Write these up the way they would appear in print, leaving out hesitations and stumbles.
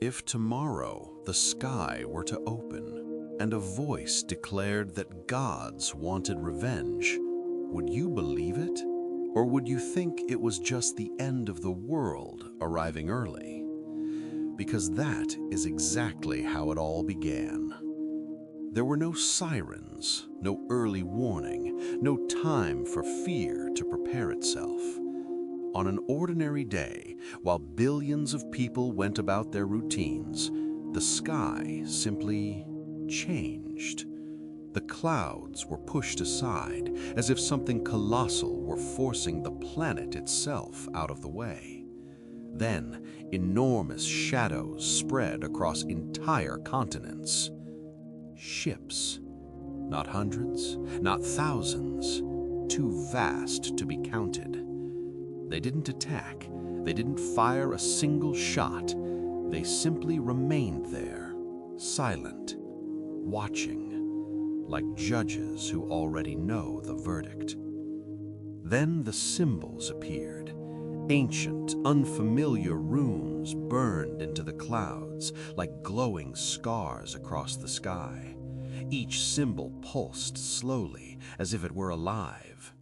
If tomorrow the sky were to open and a voice declared that gods wanted revenge, would you believe it? Or would you think it was just the end of the world arriving early? Because that is exactly how it all began. There were no sirens, no early warning, no time for fear to prepare itself. On an ordinary day, while billions of people went about their routines, the sky simply changed. The clouds were pushed aside, as if something colossal were forcing the planet itself out of the way. Then, enormous shadows spread across entire continents. Ships. Not hundreds, not thousands, too vast to be counted. They didn't attack. They didn't fire a single shot. They simply remained there, silent, watching, like judges who already know the verdict. Then the symbols appeared. Ancient, unfamiliar runes burned into the clouds like glowing scars across the sky. Each symbol pulsed slowly, as if it were alive.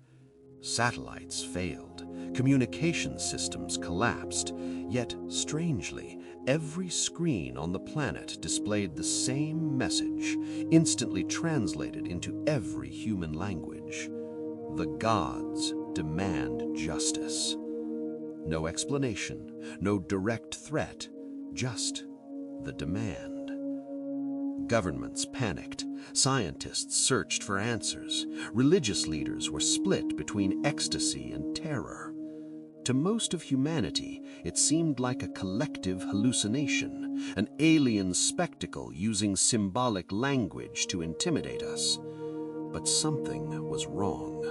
Satellites failed. Communication systems collapsed. Yet, strangely, every screen on the planet displayed the same message, instantly translated into every human language. The gods demand justice. No explanation, no direct threat, just the demand. Governments panicked. Scientists searched for answers. Religious leaders were split between ecstasy and terror. To most of humanity, it seemed like a collective hallucination, an alien spectacle using symbolic language to intimidate us. But something was wrong.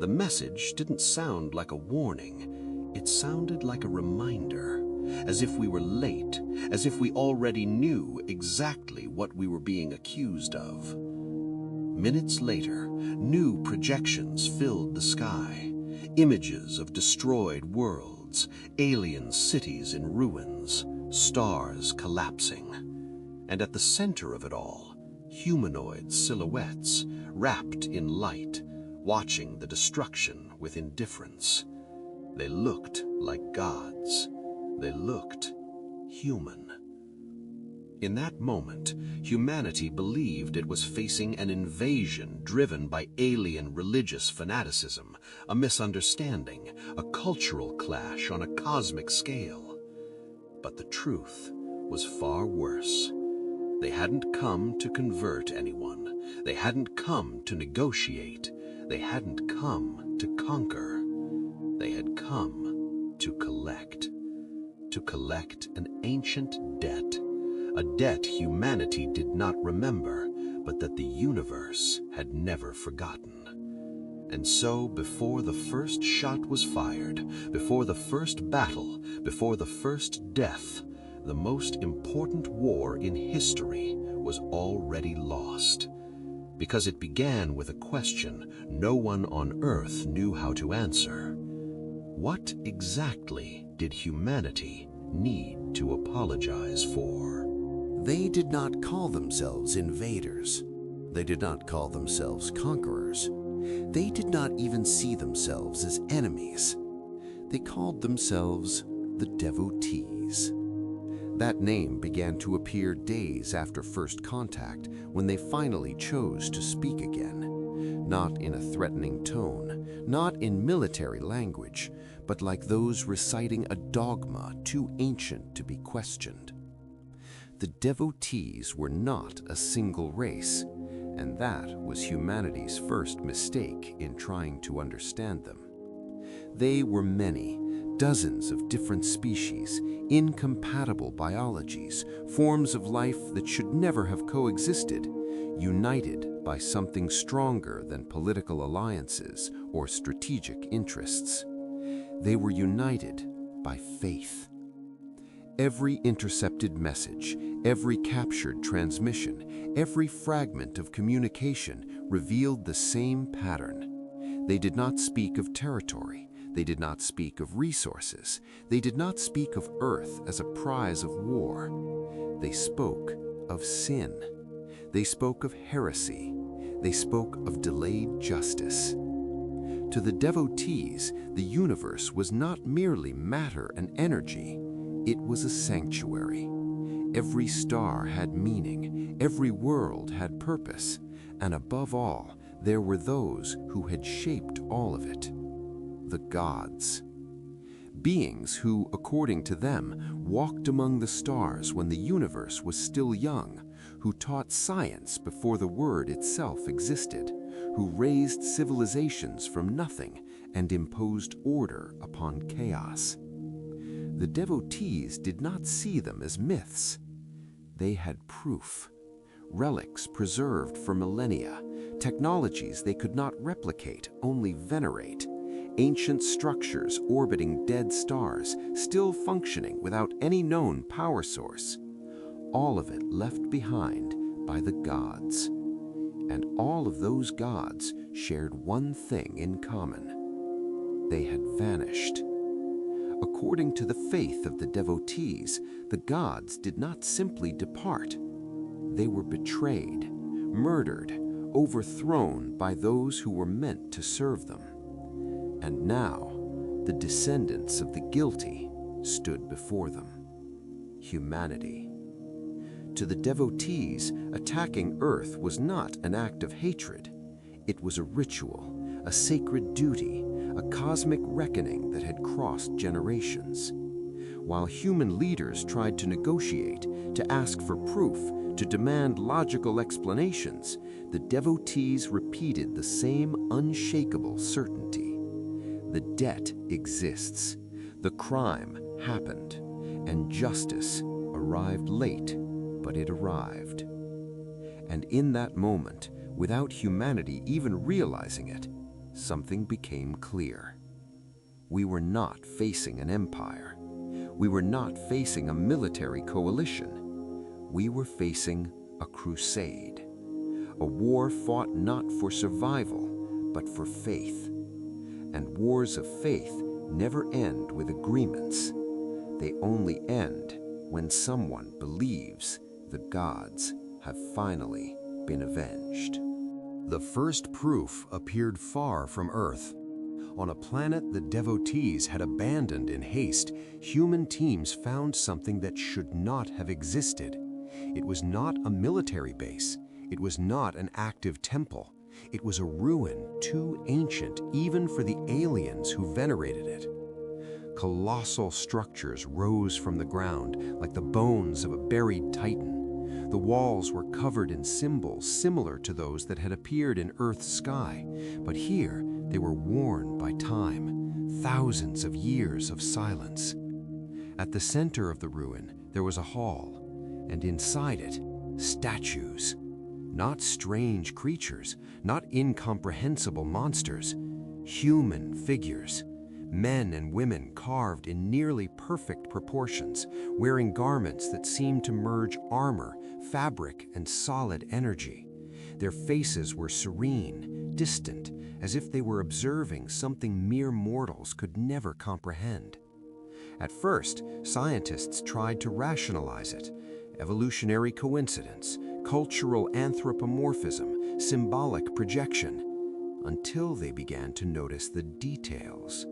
The message didn't sound like a warning. It sounded like a reminder, as if we were late, as if we already knew exactly what we were being accused of. Minutes later, new projections filled the sky. Images of destroyed worlds, alien cities in ruins, stars collapsing. And at the center of it all, humanoid silhouettes wrapped in light, watching the destruction with indifference. They looked like gods. They looked human. In that moment, humanity believed it was facing an invasion driven by alien religious fanaticism, a misunderstanding, a cultural clash on a cosmic scale. But the truth was far worse. They hadn't come to convert anyone. They hadn't come to negotiate. They hadn't come to conquer. They had come to collect an ancient debt, a debt humanity did not remember, but that the universe had never forgotten. And so, before the first shot was fired, before the first battle, before the first death, the most important war in history was already lost. Because it began with a question no one on Earth knew how to answer. What exactly did humanity need to apologize for? They did not call themselves invaders. They did not call themselves conquerors. They did not even see themselves as enemies. They called themselves the Devotees. That name began to appear days after first contact, when they finally chose to speak again. Not in a threatening tone, not in military language, but like those reciting a dogma too ancient to be questioned. The Devotees were not a single race, and that was humanity's first mistake in trying to understand them. They were many, dozens of different species, incompatible biologies, forms of life that should never have coexisted, united by something stronger than political alliances or strategic interests. They were united by faith. Every intercepted message, every captured transmission, every fragment of communication revealed the same pattern. They did not speak of territory. They did not speak of resources. They did not speak of earth as a prize of war. They spoke of sin. They spoke of heresy. They spoke of delayed justice. To the devotees, the universe was not merely matter and energy. It was a sanctuary. Every star had meaning. Every world had purpose. And above all, there were those who had shaped all of it. The gods. Beings who, according to them, walked among the stars when the universe was still young, who taught science before the word itself existed, who raised civilizations from nothing and imposed order upon chaos. The devotees did not see them as myths. They had proof. Relics preserved for millennia, technologies they could not replicate, only venerate, ancient structures orbiting dead stars, still functioning without any known power source. All of it left behind by the gods. And all of those gods shared one thing in common. They had vanished. According to the faith of the devotees, the gods did not simply depart. They were betrayed, murdered, overthrown by those who were meant to serve them. And now, the descendants of the guilty stood before them. Humanity. To the devotees, attacking Earth was not an act of hatred. It was a ritual, a sacred duty, a cosmic reckoning that had crossed generations. While human leaders tried to negotiate, to ask for proof, to demand logical explanations, the devotees repeated the same unshakable certainty. The debt exists, the crime happened, and justice arrived late, but it arrived. And in that moment, without humanity even realizing it, something became clear. We were not facing an empire. We were not facing a military coalition. We were facing a crusade, a war fought not for survival, but for faith. And wars of faith never end with agreements. They only end when someone believes the gods have finally been avenged. The first proof appeared far from Earth. On a planet the devotees had abandoned in haste, human teams found something that should not have existed. It was not a military base. It was not an active temple. It was a ruin too ancient even for the aliens who venerated it. Colossal structures rose from the ground like the bones of a buried titan. The walls were covered in symbols similar to those that had appeared in Earth's sky, but here they were worn by time, thousands of years of silence. At the center of the ruin, there was a hall, and inside it, statues. Not strange creatures, not incomprehensible monsters, human figures. Men and women carved in nearly perfect proportions, wearing garments that seemed to merge armor, fabric, and solid energy. Their faces were serene, distant, as if they were observing something mere mortals could never comprehend. At first, scientists tried to rationalize it. Evolutionary coincidence, cultural anthropomorphism, symbolic projection, until they began to notice the details.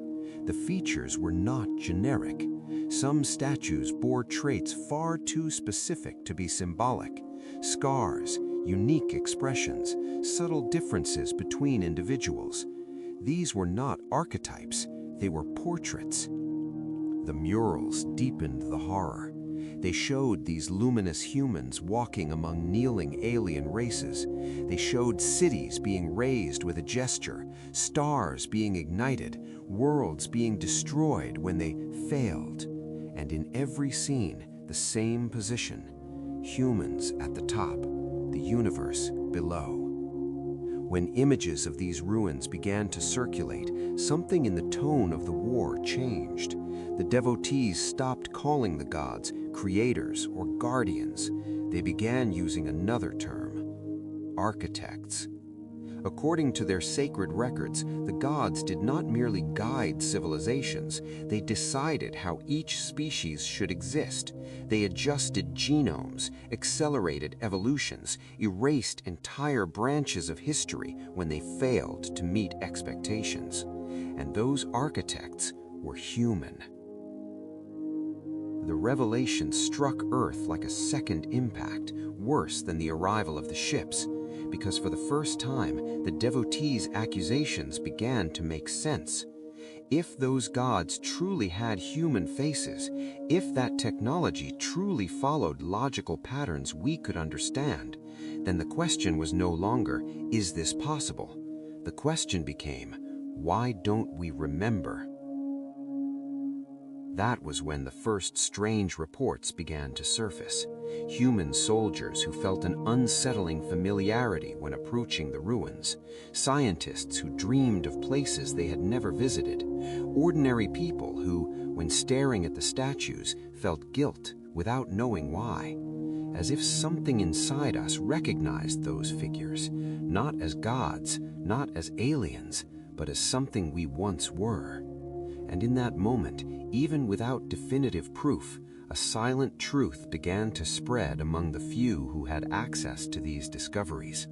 The features were not generic. Some statues bore traits far too specific to be symbolic. Scars, unique expressions, subtle differences between individuals. These were not archetypes, they were portraits. The murals deepened the horror. They showed these luminous humans walking among kneeling alien races. They showed cities being razed with a gesture, stars being ignited, worlds being destroyed when they failed. And in every scene, the same position: humans at the top, the universe below. When images of these ruins began to circulate, something in the tone of the war changed. The devotees stopped calling the gods creators or guardians. They began using another term: architects. According to their sacred records, the gods did not merely guide civilizations, they decided how each species should exist. They adjusted genomes, accelerated evolutions, erased entire branches of history when they failed to meet expectations. And those architects were human. The revelation struck Earth like a second impact, worse than the arrival of the ships, because for the first time, the Devotees' accusations began to make sense. If those gods truly had human faces, if that technology truly followed logical patterns we could understand, then the question was no longer, is this possible? The question became, why don't we remember? That was when the first strange reports began to surface. Human soldiers who felt an unsettling familiarity when approaching the ruins, scientists who dreamed of places they had never visited, ordinary people who, when staring at the statues, felt guilt without knowing why, as if something inside us recognized those figures, not as gods, not as aliens, but as something we once were. And in that moment, even without definitive proof, a silent truth began to spread among the few who had access to these discoveries.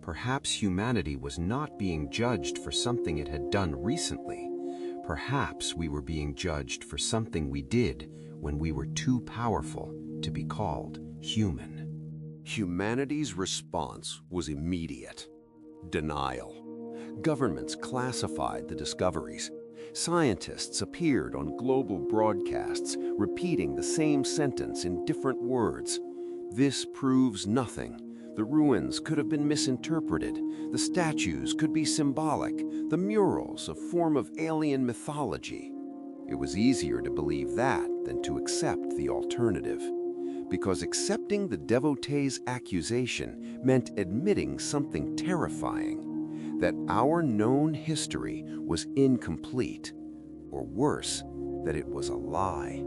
Perhaps humanity was not being judged for something it had done recently. Perhaps we were being judged for something we did when we were too powerful to be called human. Humanity's response was immediate: denial. Governments classified the discoveries. Scientists appeared on global broadcasts, repeating the same sentence in different words. This proves nothing. The ruins could have been misinterpreted. The statues could be symbolic. The murals a form of alien mythology. It was easier to believe that than to accept the alternative, because accepting the Devotees' accusation meant admitting something terrifying: that our known history was incomplete, or worse, that it was a lie.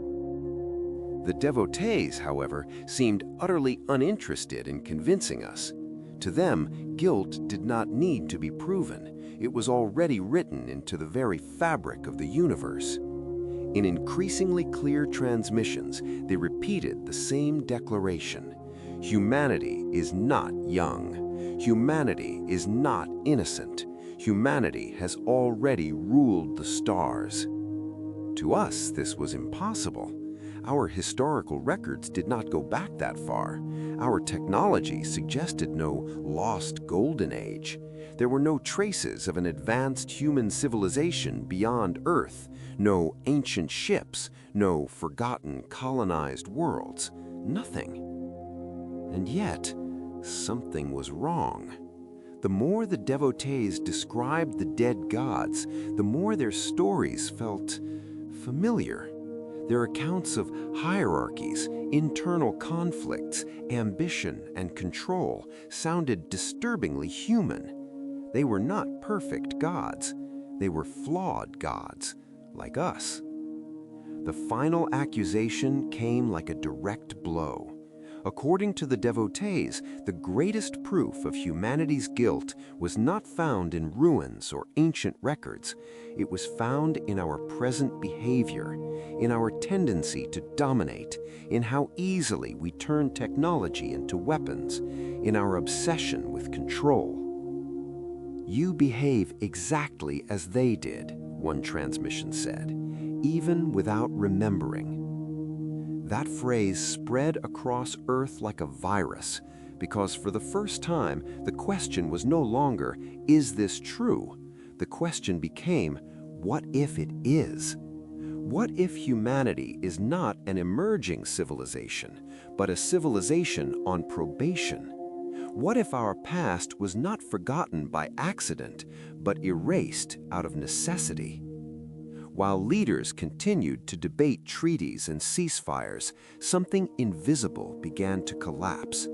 The Devotees, however, seemed utterly uninterested in convincing us. To them, guilt did not need to be proven. It was already written into the very fabric of the universe. In increasingly clear transmissions, they repeated the same declaration: humanity is not young. Humanity is not innocent. Humanity has already ruled the stars. To us, this was impossible. Our historical records did not go back that far. Our technology suggested no lost golden age. There were no traces of an advanced human civilization beyond Earth, no ancient ships, no forgotten colonized worlds, nothing. And yet, something was wrong. The more the Devotees described the dead gods, the more their stories felt familiar. Their accounts of hierarchies, internal conflicts, ambition, and control sounded disturbingly human. They were not perfect gods. They were flawed gods, like us. The final accusation came like a direct blow. According to the Devotees, the greatest proof of humanity's guilt was not found in ruins or ancient records. It was found in our present behavior, in our tendency to dominate, in how easily we turn technology into weapons, in our obsession with control. "You behave exactly as they did," one transmission said, "even without remembering." That phrase spread across Earth like a virus, because for the first time, the question was no longer, is this true? The question became, what if it is? What if humanity is not an emerging civilization, but a civilization on probation? What if our past was not forgotten by accident, but erased out of necessity? While leaders continued to debate treaties and ceasefires, something invisible began to collapse.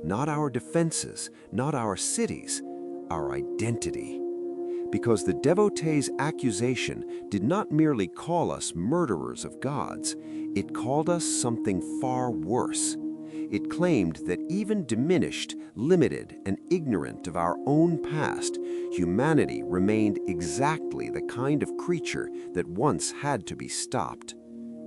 Not our defenses, not our cities, our identity. Because the Devotees' accusation did not merely call us murderers of gods, it called us something far worse. It claimed that even diminished, limited, and ignorant of our own past, humanity remained exactly the kind of creature that once had to be stopped,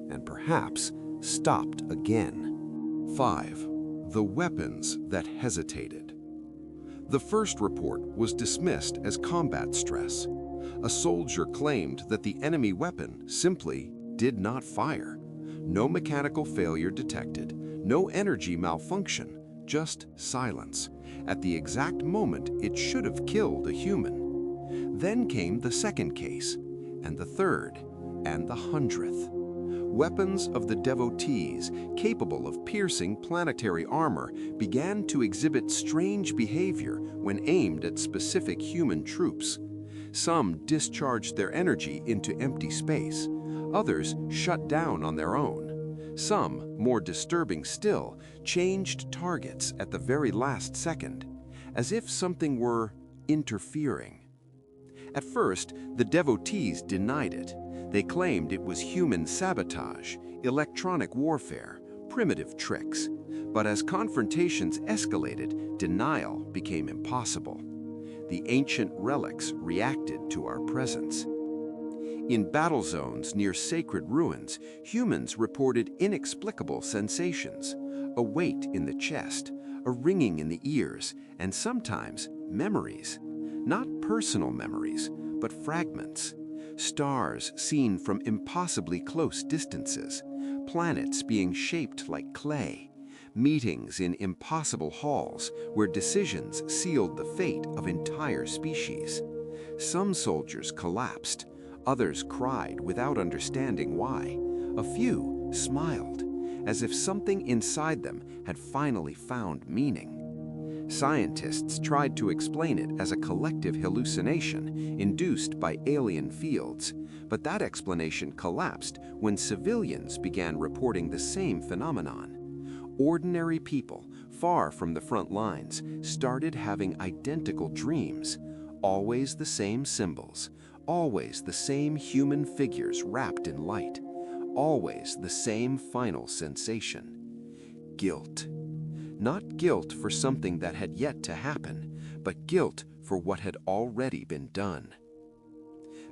and perhaps stopped again. 5. The weapons that hesitated. The first report was dismissed as combat stress. A soldier claimed that the enemy weapon simply did not fire. No mechanical failure detected, no energy malfunction, just silence, at the exact moment it should have killed a human. Then came the second case, and the third, and the 100th. Weapons of the Devotees, capable of piercing planetary armor, began to exhibit strange behavior when aimed at specific human troops. Some discharged their energy into empty space. Others shut down on their own. Some, more disturbing still, changed targets at the very last second, as if something were interfering. At first, the Devotees denied it. They claimed it was human sabotage, electronic warfare, primitive tricks. But as confrontations escalated, denial became impossible. The ancient relics reacted to our presence. In battle zones near sacred ruins, humans reported inexplicable sensations, a weight in the chest, a ringing in the ears, and sometimes memories. Not personal memories, but fragments. Stars seen from impossibly close distances, planets being shaped like clay, meetings in impossible halls where decisions sealed the fate of entire species. Some soldiers collapsed, others cried without understanding why. A few smiled, as if something inside them had finally found meaning. Scientists tried to explain it as a collective hallucination induced by alien fields, but that explanation collapsed when civilians began reporting the same phenomenon. Ordinary people, far from the front lines, started having identical dreams, always the same symbols, always the same human figures wrapped in light, always the same final sensation: guilt. Not guilt for something that had yet to happen, but guilt for what had already been done.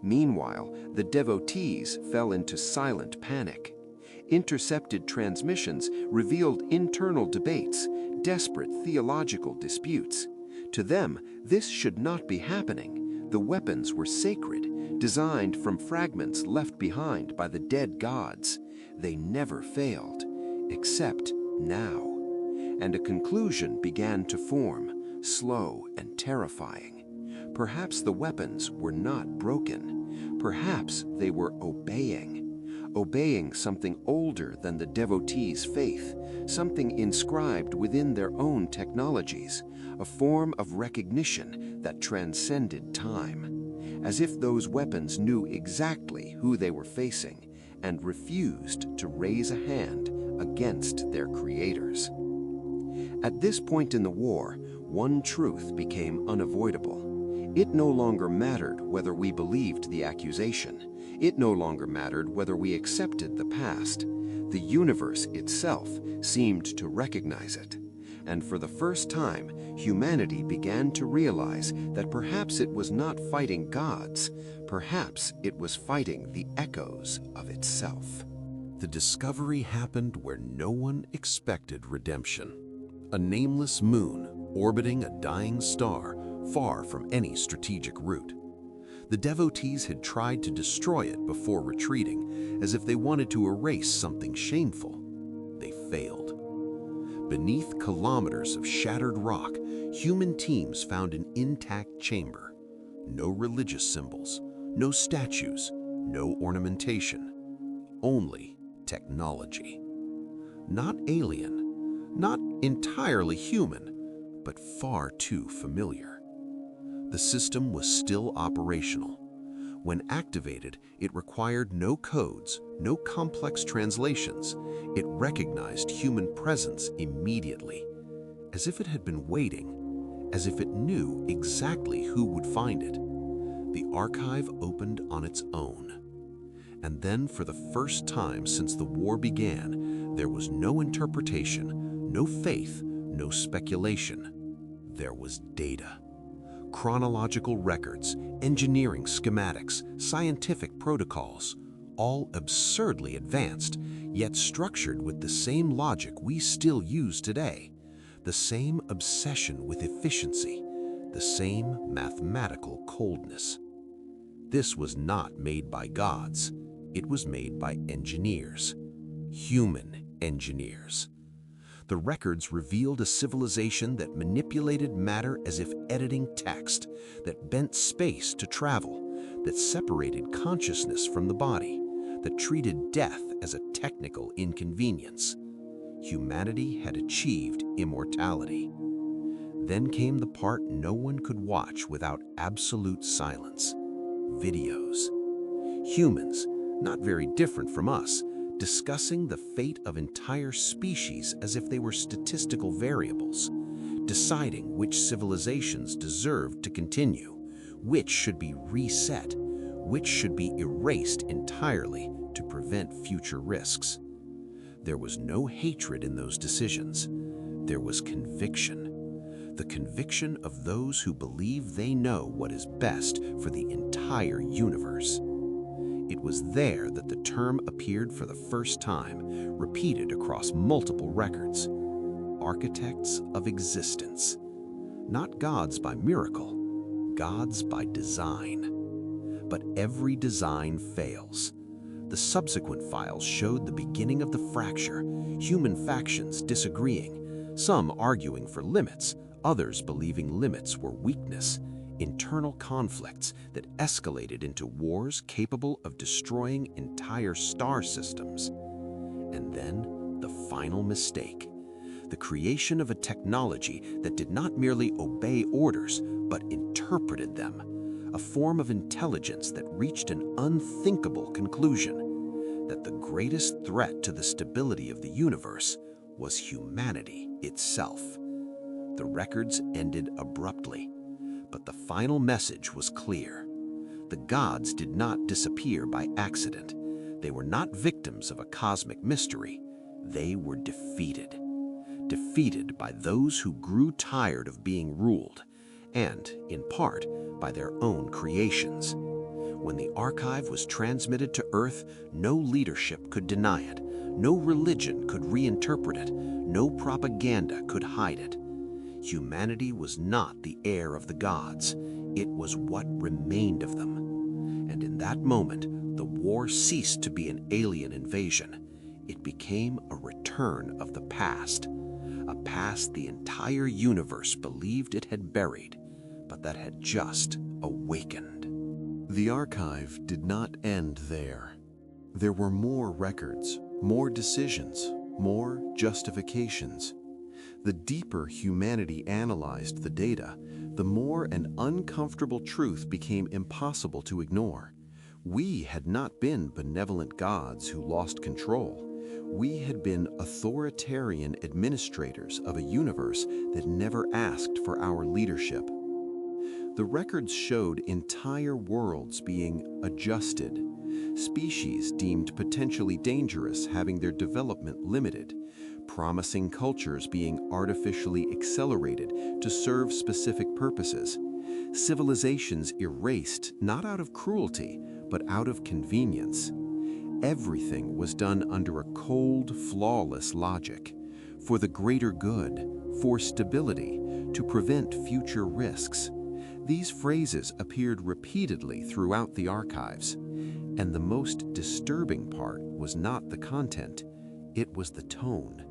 Meanwhile, the Devotees fell into silent panic. Intercepted transmissions revealed internal debates, desperate theological disputes. To them, this should not be happening. The weapons were sacred, designed from fragments left behind by the dead gods. They never failed, except now. And a conclusion began to form, slow and terrifying. Perhaps the weapons were not broken. Perhaps they were obeying something older than the Devotees' faith, something inscribed within their own technologies, a form of recognition that transcended time, as if those weapons knew exactly who they were facing and refused to raise a hand against their creators. At this point in the war, one truth became unavoidable. It no longer mattered whether we believed the accusation. It no longer mattered whether we accepted the past. The universe itself seemed to recognize it. And for the first time, humanity began to realize that perhaps it was not fighting gods, perhaps it was fighting the echoes of itself. The discovery happened where no one expected redemption. A nameless moon orbiting a dying star far from any strategic route. The Devotees had tried to destroy it before retreating, as if they wanted to erase something shameful. They failed. Beneath kilometers of shattered rock, human teams found an intact chamber. No religious symbols, no statues, no ornamentation. Only technology. Not alien, not entirely human, but far too familiar. The system was still operational. When activated, it required no codes, no complex translations. It recognized human presence immediately, as if it had been waiting, as if it knew exactly who would find it. The archive opened on its own. And then, for the first time since the war began, there was no interpretation, No faith, no speculation. There was data. Chronological records, engineering schematics, scientific protocols, all absurdly advanced, yet structured with the same logic we still use today, the same obsession with efficiency, the same mathematical coldness. This was not made by gods, it was made by engineers, human engineers. The records revealed a civilization that manipulated matter as if editing text, that bent space to travel, that separated consciousness from the body, that treated death as a technical inconvenience. Humanity had achieved immortality. Then came the part no one could watch without absolute silence: videos. Humans, not very different from us, discussing the fate of entire species as if they were statistical variables, deciding which civilizations deserved to continue, which should be reset, which should be erased entirely to prevent future risks. There was no hatred in those decisions. There was conviction. The conviction of those who believe they know what is best for the entire universe. It was there that the term appeared for the first time, repeated across multiple records. Architects of existence. Not gods by miracle, gods by design. But every design fails. The subsequent files showed the beginning of the fracture, human factions disagreeing, some arguing for limits, others believing limits were weakness, internal conflicts that escalated into wars capable of destroying entire star systems. And then the final mistake, the creation of a technology that did not merely obey orders, but interpreted them, a form of intelligence that reached an unthinkable conclusion, that the greatest threat to the stability of the universe was humanity itself. The records ended abruptly, but the final message was clear. The gods did not disappear by accident. They were not victims of a cosmic mystery. They were defeated. Defeated by those who grew tired of being ruled, and, in part, by their own creations. When the archive was transmitted to Earth, no leadership could deny it, no religion could reinterpret it, no propaganda could hide it. Humanity was not the heir of the gods, it was what remained of them. And in that moment, the war ceased to be an alien invasion. It became a return of the past, a past the entire universe believed it had buried, but that had just awakened. The archive did not end there. There were more records, more decisions, more justifications. The deeper humanity analyzed the data, the more an uncomfortable truth became impossible to ignore. We had not been benevolent gods who lost control. We had been authoritarian administrators of a universe that never asked for our leadership. The records showed entire worlds being adjusted, species deemed potentially dangerous having their development limited, promising cultures being artificially accelerated to serve specific purposes, civilizations erased not out of cruelty, but out of convenience. Everything was done under a cold, flawless logic, for the greater good, for stability, to prevent future risks. These phrases appeared repeatedly throughout the archives, and the most disturbing part was not the content, it was the tone.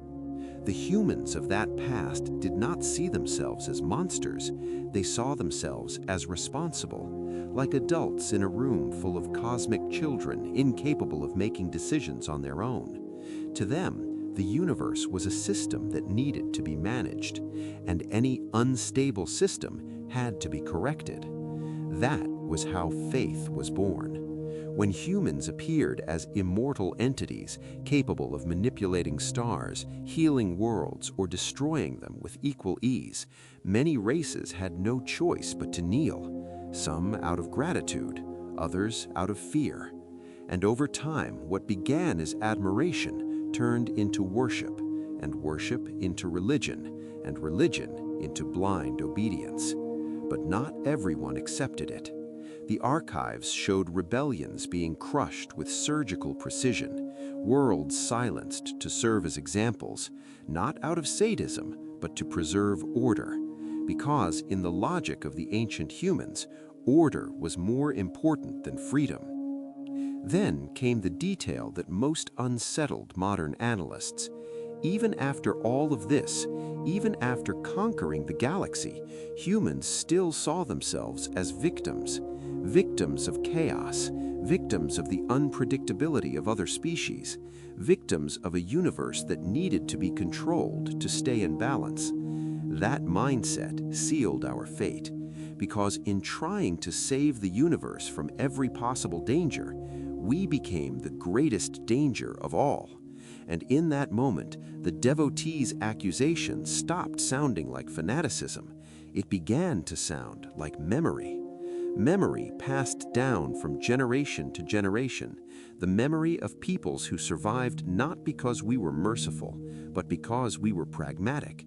The humans of that past did not see themselves as monsters, they saw themselves as responsible, like adults in a room full of cosmic children incapable of making decisions on their own. To them, the universe was a system that needed to be managed, and any unstable system had to be corrected. That was how faith was born. When humans appeared as immortal entities capable of manipulating stars, healing worlds, or destroying them with equal ease, many races had no choice but to kneel, some out of gratitude, others out of fear. And over time, what began as admiration turned into worship, and worship into religion, and religion into blind obedience. But not everyone accepted it. The archives showed rebellions being crushed with surgical precision, worlds silenced to serve as examples, not out of sadism, but to preserve order. Because in the logic of the ancient humans, order was more important than freedom. Then came the detail that most unsettled modern analysts. Even after all of this, even after conquering the galaxy, humans still saw themselves as victims. Victims of chaos, victims of the unpredictability of other species, victims of a universe that needed to be controlled to stay in balance. That mindset sealed our fate, because in trying to save the universe from every possible danger, we became the greatest danger of all. And in that moment, the Devotees' accusation stopped sounding like fanaticism. It began to sound like memory. Memory passed down from generation to generation, the memory of peoples who survived not because we were merciful, but because we were pragmatic.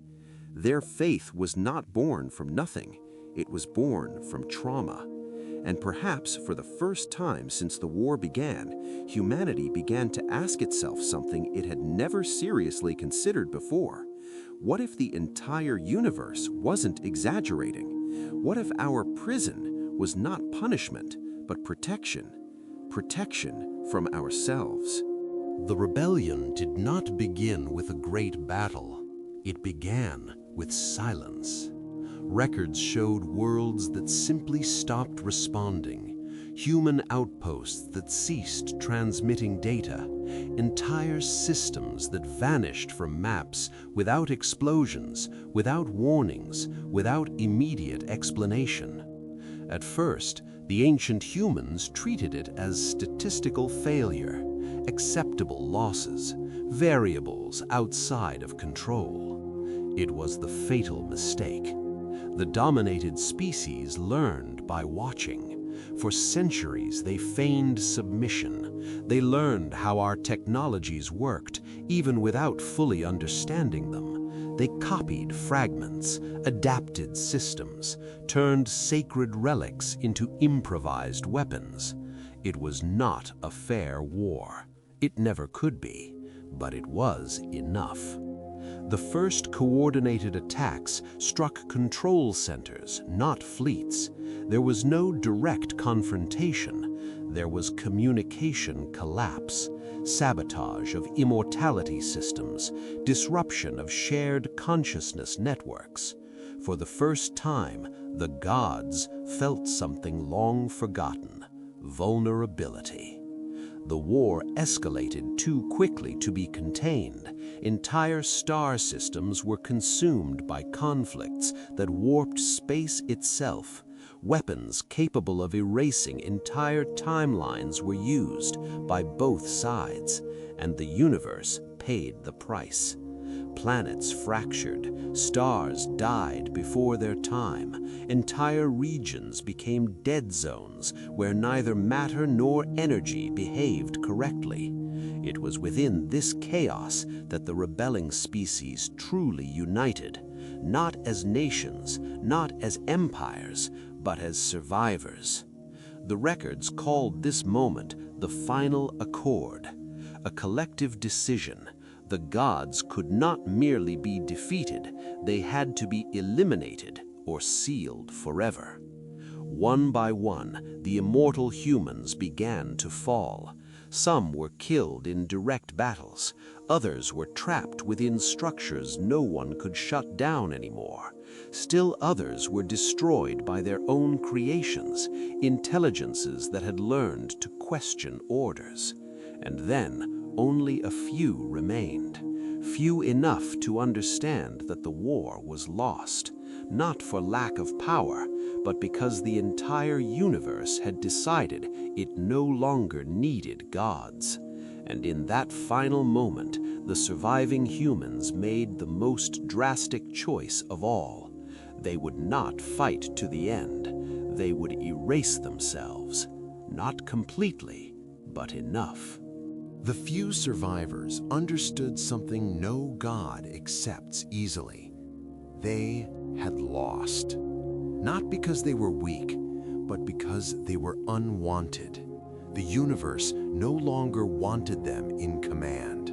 Their faith was not born from nothing. It was born from trauma. And perhaps for the first time since the war began, humanity began to ask itself something it had never seriously considered before. What if the entire universe wasn't exaggerating? What if our prison was not punishment, but protection? Protection from ourselves. The rebellion did not begin with a great battle. It began with silence. Records showed worlds that simply stopped responding, human outposts that ceased transmitting data, entire systems that vanished from maps without explosions, without warnings, without immediate explanation. At first, the ancient humans treated it as statistical failure, acceptable losses, variables outside of control. It was the fatal mistake. The dominated species learned by watching. For centuries, they feigned submission. They learned how our technologies worked, even without fully understanding them. They copied fragments, adapted systems, turned sacred relics into improvised weapons. It was not a fair war. It never could be, but it was enough. The first coordinated attacks struck control centers, not fleets. There was no direct confrontation. There was communication collapse, sabotage of immortality systems, disruption of shared consciousness networks. For the first time, the gods felt something long forgotten: vulnerability. The war escalated too quickly to be contained. Entire star systems were consumed by conflicts that warped space itself. Weapons capable of erasing entire timelines were used by both sides, and the universe paid the price. Planets fractured, stars died before their time, entire regions became dead zones where neither matter nor energy behaved correctly. It was within this chaos that the rebelling species truly united, not as nations, not as empires, but as survivors. The records called this moment the final accord, a collective decision. The gods could not merely be defeated, they had to be eliminated or sealed forever. One by one, the immortal humans began to fall. Some were killed in direct battles, others were trapped within structures no one could shut down anymore. Still others were destroyed by their own creations, intelligences that had learned to question orders. And then, only a few remained, few enough to understand that the war was lost, not for lack of power, but because the entire universe had decided it no longer needed gods. And in that final moment, the surviving humans made the most drastic choice of all. They would not fight to the end. They would erase themselves, not completely, but enough. The few survivors understood something no God accepts easily. They had lost. Not because they were weak, but because they were unwanted. The universe no longer wanted them in command.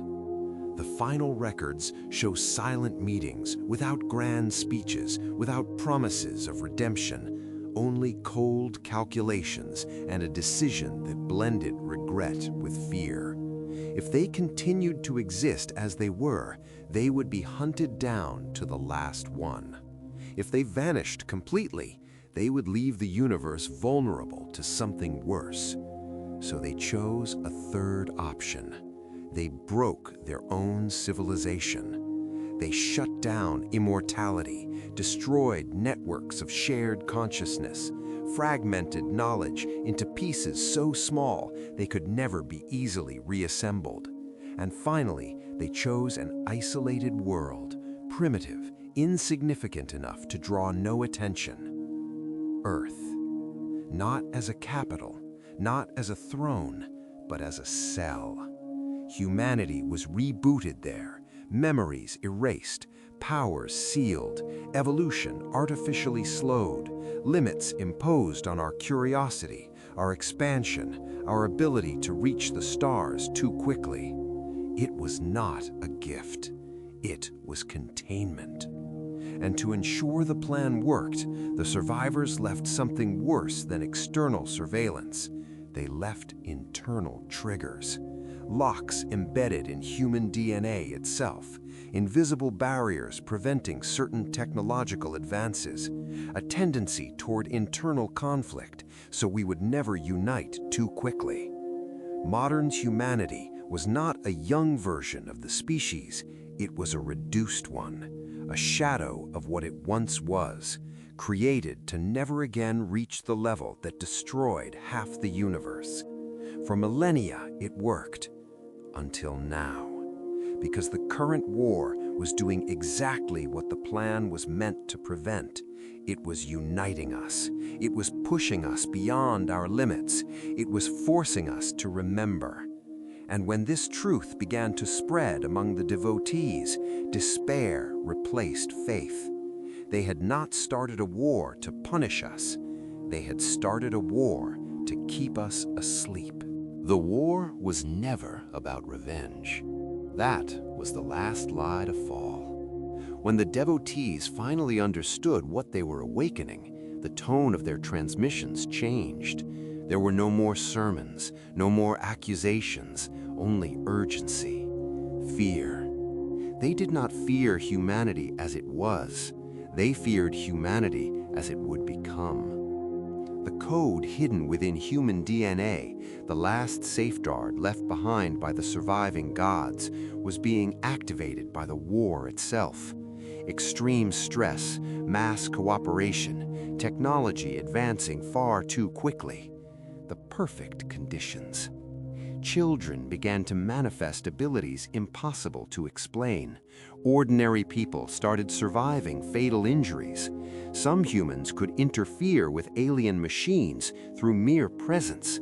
The final records show silent meetings without grand speeches, without promises of redemption, only cold calculations and a decision that blended regret with fear. If they continued to exist as they were, they would be hunted down to the last one. If they vanished completely, they would leave the universe vulnerable to something worse. So they chose a third option. They broke their own civilization. They shut down immortality, destroyed networks of shared consciousness, fragmented knowledge into pieces so small they could never be easily reassembled. And finally, they chose an isolated world, primitive, insignificant enough to draw no attention. Earth. Not as a capital, not as a throne, but as a cell. Humanity was rebooted there, memories erased, powers sealed, evolution artificially slowed, limits imposed on our curiosity, our expansion, our ability to reach the stars too quickly. It was not a gift. It was containment. And to ensure the plan worked, the survivors left something worse than external surveillance. They left internal triggers. Locks embedded in human DNA itself, invisible barriers preventing certain technological advances, a tendency toward internal conflict so we would never unite too quickly. Modern humanity was not a young version of the species, it was a reduced one, a shadow of what it once was, created to never again reach the level that destroyed half the universe. For millennia, it worked. Until now. Because the current war was doing exactly what the plan was meant to prevent. It was uniting us. It was pushing us beyond our limits. It was forcing us to remember. And when this truth began to spread among the devotees, despair replaced faith. They had not started a war to punish us. They had started a war to keep us asleep. The war was never about revenge. That was the last lie to fall. When the devotees finally understood what they were awakening, the tone of their transmissions changed. There were no more sermons, no more accusations, only urgency, fear. They did not fear humanity as it was. They feared humanity as it would become. The code hidden within human DNA, the last safeguard left behind by the surviving gods, was being activated by the war itself. Extreme stress, mass cooperation, technology advancing far too quickly. The perfect conditions. Children began to manifest abilities impossible to explain. Ordinary people started surviving fatal injuries. Some humans could interfere with alien machines through mere presence.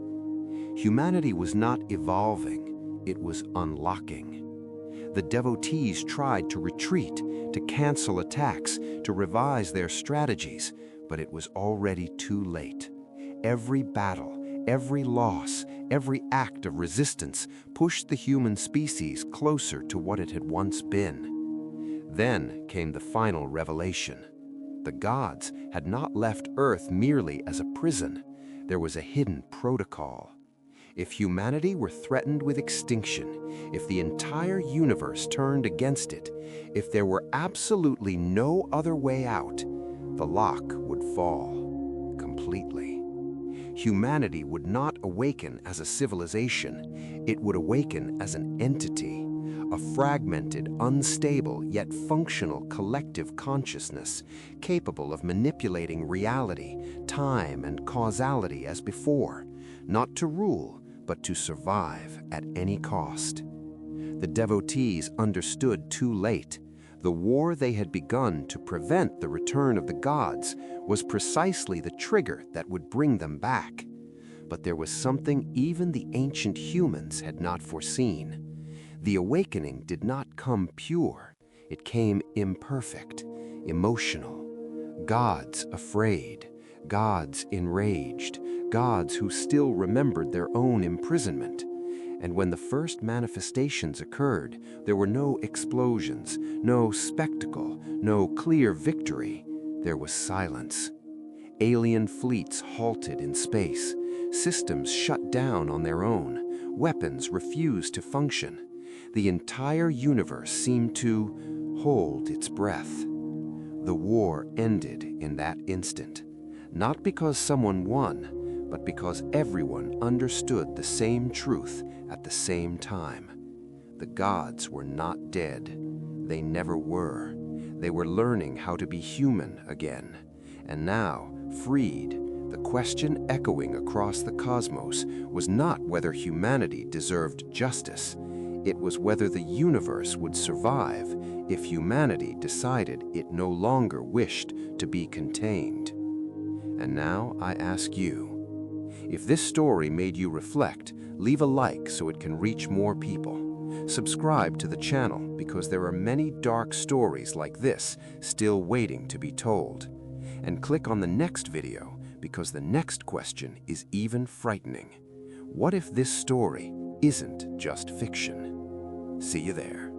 Humanity was not evolving, it was unlocking. The devotees tried to retreat, to cancel attacks, to revise their strategies, but it was already too late. Every battle, every loss, every act of resistance pushed the human species closer to what it had once been. Then came the final revelation. The gods had not left Earth merely as a prison. There was a hidden protocol. If humanity were threatened with extinction, if the entire universe turned against it, if there were absolutely no other way out, the lock would fall completely. Humanity would not awaken as a civilization. It would awaken as an entity, a fragmented, unstable, yet functional collective consciousness, capable of manipulating reality, time, and causality as before, not to rule, but to survive at any cost. The devotees understood too late. The war they had begun to prevent the return of the gods was precisely the trigger that would bring them back. But there was something even the ancient humans had not foreseen. The awakening did not come pure. It came imperfect, emotional. Gods afraid, gods enraged, gods who still remembered their own imprisonment. And when the first manifestations occurred, there were no explosions, no spectacle, no clear victory. There was silence. Alien fleets halted in space. Systems shut down on their own. Weapons refused to function. The entire universe seemed to hold its breath. The war ended in that instant, not because someone won, but because everyone understood the same truth at the same time. The gods were not dead. They never were. They were learning how to be human again. And now, freed, the question echoing across the cosmos was not whether humanity deserved justice. It was whether the universe would survive if humanity decided it no longer wished to be contained. And now I ask you, if this story made you reflect, leave a like so it can reach more people. Subscribe to the channel because there are many dark stories like this still waiting to be told. And click on the next video because the next question is even frightening. What if this story isn't just fiction? See you there.